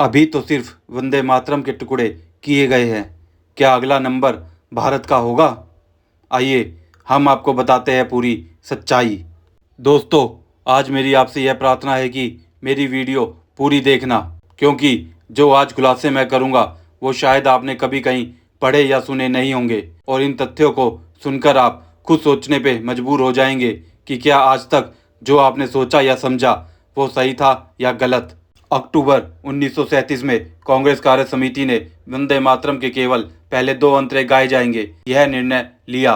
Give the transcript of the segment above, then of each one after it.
अभी तो सिर्फ वंदे मातरम के टुकड़े किए गए हैं। क्या अगला नंबर भारत का होगा? आइए हम आपको बताते हैं पूरी सच्चाई। दोस्तों, आज मेरी आपसे यह प्रार्थना है कि मेरी वीडियो पूरी देखना, क्योंकि जो आज खुलासे मैं करूंगा वो शायद आपने कभी कहीं पढ़े या सुने नहीं होंगे, और इन तथ्यों को सुनकर आप खुद सोचने पे मजबूर हो जाएंगे कि क्या आज तक जो आपने सोचा या समझा वो सही था या गलत। अक्टूबर 1937 में कांग्रेस कार्य समिति ने वंदे मातरम के केवल पहले 2 अंतरे गाए जाएंगे यह निर्णय लिया,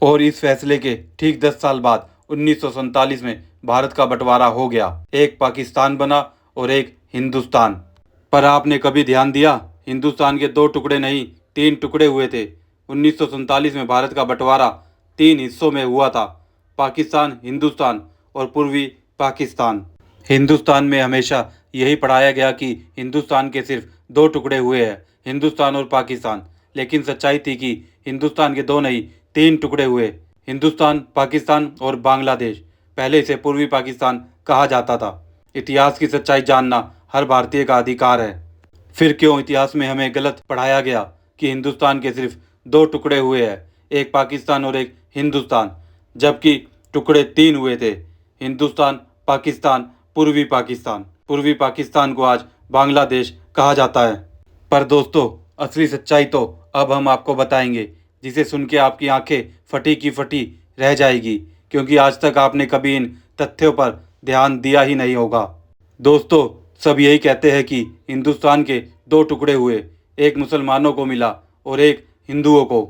और इस फैसले के ठीक 10 साल बाद 1947 में भारत का बंटवारा हो गया। एक पाकिस्तान बना और एक हिंदुस्तान। पर आपने कभी ध्यान दिया, हिंदुस्तान के 2 टुकड़े नहीं 3 टुकड़े हुए थे। 1947 में भारत का बंटवारा 3 हिस्सों में हुआ था, पाकिस्तान, हिंदुस्तान और पूर्वी पाकिस्तान। हिंदुस्तान में हमेशा यही पढ़ाया गया कि हिंदुस्तान के सिर्फ 2 टुकड़े हुए हैं, हिंदुस्तान और पाकिस्तान। लेकिन सच्चाई थी कि हिंदुस्तान के 2 नहीं 3 टुकड़े हुए, हिंदुस्तान, पाकिस्तान और बांग्लादेश। पहले इसे पूर्वी पाकिस्तान कहा जाता था। इतिहास की सच्चाई जानना हर भारतीय का अधिकार है। फिर क्यों इतिहास में हमें गलत पढ़ाया गया कि हिंदुस्तान के सिर्फ 2 टुकड़े हुए हैं, एक पाकिस्तान और एक हिंदुस्तान, जबकि टुकड़े 3 हुए थे, हिंदुस्तान, पाकिस्तान, पूर्वी पाकिस्तान। पूर्वी पाकिस्तान को आज बांग्लादेश कहा जाता है। पर दोस्तों, असली सच्चाई तो अब हम आपको बताएंगे, जिसे सुन के आपकी आंखें फटी की फटी रह जाएगी, क्योंकि आज तक आपने कभी इन तथ्यों पर ध्यान दिया ही नहीं होगा। दोस्तों, सब यही कहते हैं कि हिंदुस्तान के 2 टुकड़े हुए, एक मुसलमानों को मिला और एक हिंदुओं को।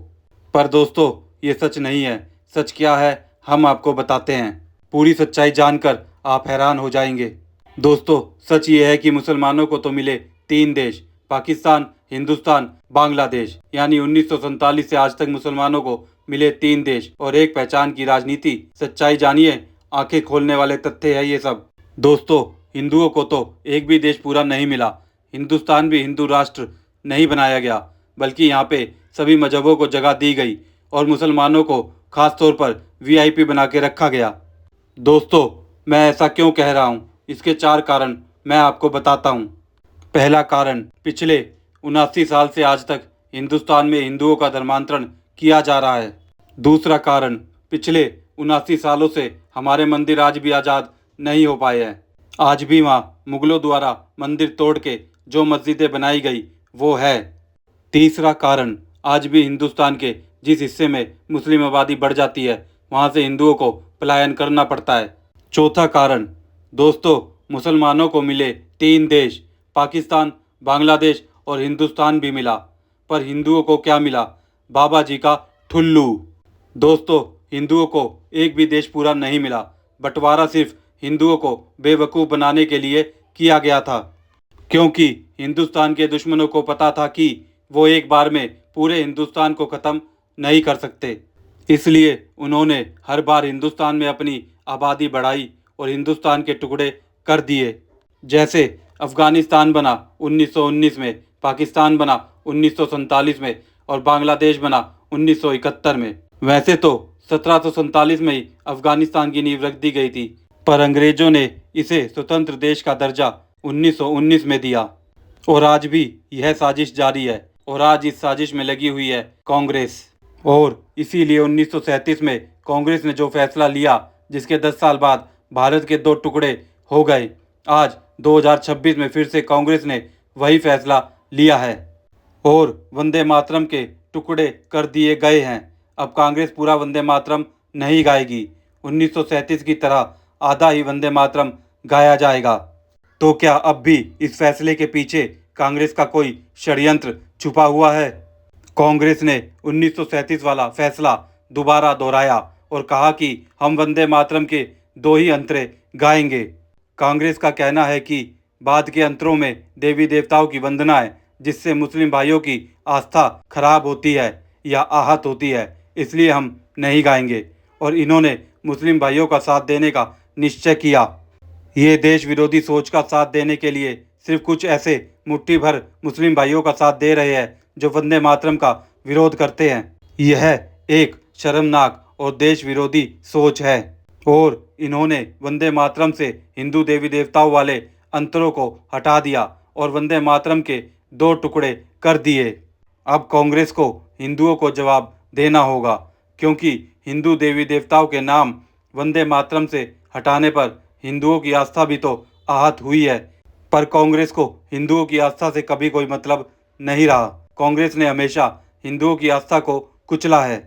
पर दोस्तों, ये सच नहीं है। सच क्या है हम आपको बताते हैं। पूरी सच्चाई जानकर आप हैरान हो जाएंगे। दोस्तों, सच ये है कि मुसलमानों को तो मिले 3 देश, पाकिस्तान, हिंदुस्तान, बांग्लादेश। यानी 1947 से आज तक मुसलमानों को मिले 3 देश और एक पहचान की राजनीति। सच्चाई जानिए, आंखें खोलने वाले तथ्य है ये सब। दोस्तों, हिंदुओं को तो एक भी देश पूरा नहीं मिला। हिंदुस्तान भी हिंदू राष्ट्र नहीं बनाया गया, बल्कि यहाँ पे सभी मजहबों को जगह दी गई और मुसलमानों को खास तौर पर वीआईपी बना के रखा गया। दोस्तों, मैं ऐसा क्यों कह रहा हूँ, इसके 4 कारण मैं आपको बताता हूँ। पहला कारण, पिछले 79 साल से आज तक हिंदुस्तान में हिंदुओं का धर्मांतरण किया जा रहा है। दूसरा कारण, पिछले 79 सालों से हमारे मंदिर आज भी आज़ाद नहीं हो पाए हैं। आज भी वहाँ मुगलों द्वारा मंदिर तोड़ के जो मस्जिदें बनाई गई वो है। तीसरा कारण, आज भी हिंदुस्तान के जिस हिस्से में मुस्लिम आबादी बढ़ जाती है वहाँ से हिंदुओं को पलायन करना पड़ता है। चौथा कारण, दोस्तों, मुसलमानों को मिले 3 देश, पाकिस्तान, बांग्लादेश और हिंदुस्तान भी मिला, पर हिंदुओं को क्या मिला? बाबा जी का ठुल्लू। दोस्तों, हिंदुओं को एक भी देश पूरा नहीं मिला। बंटवारा सिर्फ हिंदुओं को बेवकूफ़ बनाने के लिए किया गया था, क्योंकि हिंदुस्तान के दुश्मनों को पता था कि वो एक बार में पूरे हिंदुस्तान को ख़त्म नहीं कर सकते। इसलिए उन्होंने हर बार हिंदुस्तान में अपनी आबादी बढ़ाई और हिंदुस्तान के टुकड़े कर दिए। जैसे अफ़गानिस्तान बना 1919 में, पाकिस्तान बना 1947 में और बांग्लादेश बना 1971 में। वैसे तो 1747 में ही अफ़गानिस्तान की नींव रख दी गई थी, पर अंग्रेज़ों ने इसे स्वतंत्र देश का दर्जा 1919 में दिया। और आज भी यह साजिश जारी है, और आज इस साजिश में लगी हुई है कांग्रेस। और इसीलिए 1937 में कांग्रेस ने जो फैसला लिया, जिसके 10 साल बाद भारत के 2 टुकड़े हो गए, आज 2026 में फिर से कांग्रेस ने वही फैसला लिया है और वंदे मातरम के टुकड़े कर दिए गए हैं। अब कांग्रेस पूरा वंदे मातरम नहीं गाएगी। 1937 की तरह आधा ही वंदे मातरम गाया जाएगा। तो क्या अब भी इस फैसले के पीछे कांग्रेस का कोई षड्यंत्र छुपा हुआ है? कांग्रेस ने 1937 वाला फैसला दोबारा दोहराया और कहा कि हम वंदे मातरम के 2 ही अंतरे गाएंगे। कांग्रेस का कहना है कि बाद के अंतरों में देवी देवताओं की वंदना है, जिससे मुस्लिम भाइयों की आस्था खराब होती है या आहत होती है, इसलिए हम नहीं गाएंगे। और इन्होंने मुस्लिम भाइयों का साथ देने का निश्चय किया। ये देश विरोधी सोच का साथ देने के लिए सिर्फ कुछ ऐसे मुट्ठी भर मुस्लिम भाइयों का साथ दे रहे हैं जो वंदे मातरम का विरोध करते हैं। यह एक शर्मनाक और देश विरोधी सोच है, और इन्होंने वंदे मातरम से हिंदू देवी देवताओं वाले अंतरों को हटा दिया और वंदे मातरम के 2 टुकड़े कर दिए। अब कांग्रेस को हिंदुओं को जवाब देना होगा, क्योंकि हिंदू देवी देवताओं के नाम वंदे मातरम से हटाने पर हिंदुओं की आस्था भी तो आहत हुई है। पर कांग्रेस को हिंदुओं की आस्था से कभी कोई मतलब नहीं रहा। कांग्रेस ने हमेशा हिंदुओं की आस्था को कुचला है,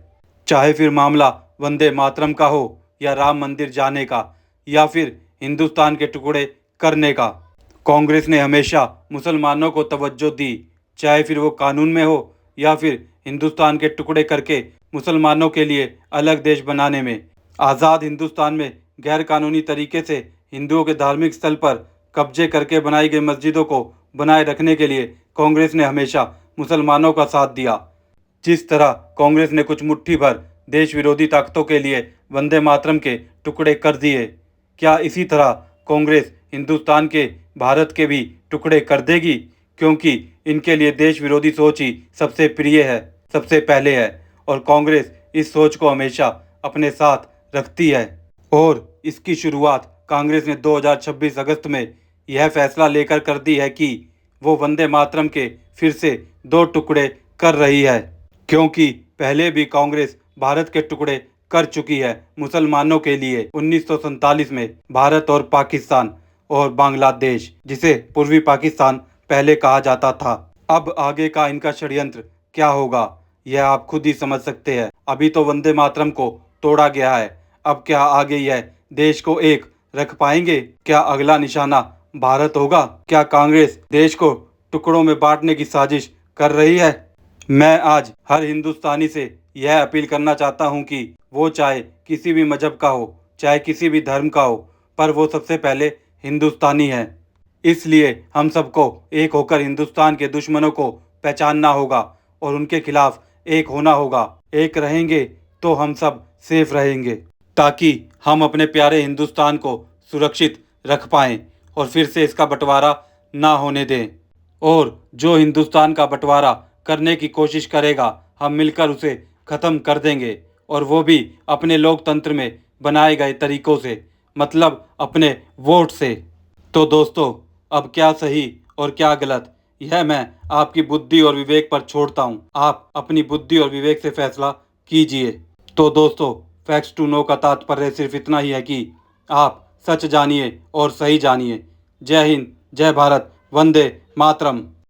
चाहे फिर मामला वंदे मातरम का हो, या राम मंदिर जाने का, या फिर हिंदुस्तान के टुकड़े करने का। कांग्रेस ने हमेशा मुसलमानों को तवज्जो दी, चाहे फिर वो कानून में हो या फिर हिंदुस्तान के टुकड़े करके मुसलमानों के लिए अलग देश बनाने में। आज़ाद हिंदुस्तान में गैर कानूनी तरीके से हिंदुओं के धार्मिक स्थल पर कब्जे करके बनाई गई मस्जिदों को बनाए रखने के लिए कांग्रेस ने हमेशा मुसलमानों का साथ दिया। जिस तरह कांग्रेस ने कुछ मुट्ठी भर देश विरोधी ताकतों के लिए वंदे मातरम के टुकड़े कर दिए, क्या इसी तरह कांग्रेस हिंदुस्तान के, भारत के भी टुकड़े कर देगी? क्योंकि इनके लिए देश विरोधी सोच ही सबसे प्रिय है, सबसे पहले है, और कांग्रेस इस सोच को हमेशा अपने साथ रखती है। और इसकी शुरुआत कांग्रेस ने 2026 अगस्त में यह फैसला लेकर कर दी है कि वो वंदे मातरम के फिर से 2 टुकड़े कर रही है, क्योंकि पहले भी कांग्रेस भारत के टुकड़े कर चुकी है मुसलमानों के लिए 1947 में। भारत और पाकिस्तान और बांग्लादेश, जिसे पूर्वी पाकिस्तान पहले कहा जाता था। अब आगे का इनका षड्यंत्र क्या होगा, यह आप खुद ही समझ सकते हैं। अभी तो वंदे मातरम को तोड़ा गया है, अब क्या आगे यह देश को एक रख पाएंगे? क्या अगला निशाना भारत होगा? क्या कांग्रेस देश को टुकड़ों में बांटने की साजिश कर रही है? मैं आज हर हिंदुस्तानी से यह अपील करना चाहता हूं कि वो चाहे किसी भी मजहब का हो, चाहे किसी भी धर्म का हो, पर वो सबसे पहले हिंदुस्तानी है। इसलिए हम सबको एक होकर हिंदुस्तान के दुश्मनों को पहचानना होगा और उनके खिलाफ एक होना होगा। एक रहेंगे तो हम सब सेफ रहेंगे, ताकि हम अपने प्यारे हिंदुस्तान को सुरक्षित रख पाएं और फिर से इसका बंटवारा ना होने दें। और जो हिंदुस्तान का बंटवारा करने की कोशिश करेगा, हम मिलकर उसे ख़त्म कर देंगे, और वो भी अपने लोकतंत्र में बनाए गए तरीकों से, मतलब अपने वोट से। तो दोस्तों, अब क्या सही और क्या गलत, यह मैं आपकी बुद्धि और विवेक पर छोड़ता हूँ। आप अपनी बुद्धि और विवेक से फैसला कीजिए। तो दोस्तों, फैक्ट्स टू नो का तात्पर्य सिर्फ इतना ही है कि आप सच जानिए और सही जानिए। जय हिंद, जय भारत, वंदे मातरम।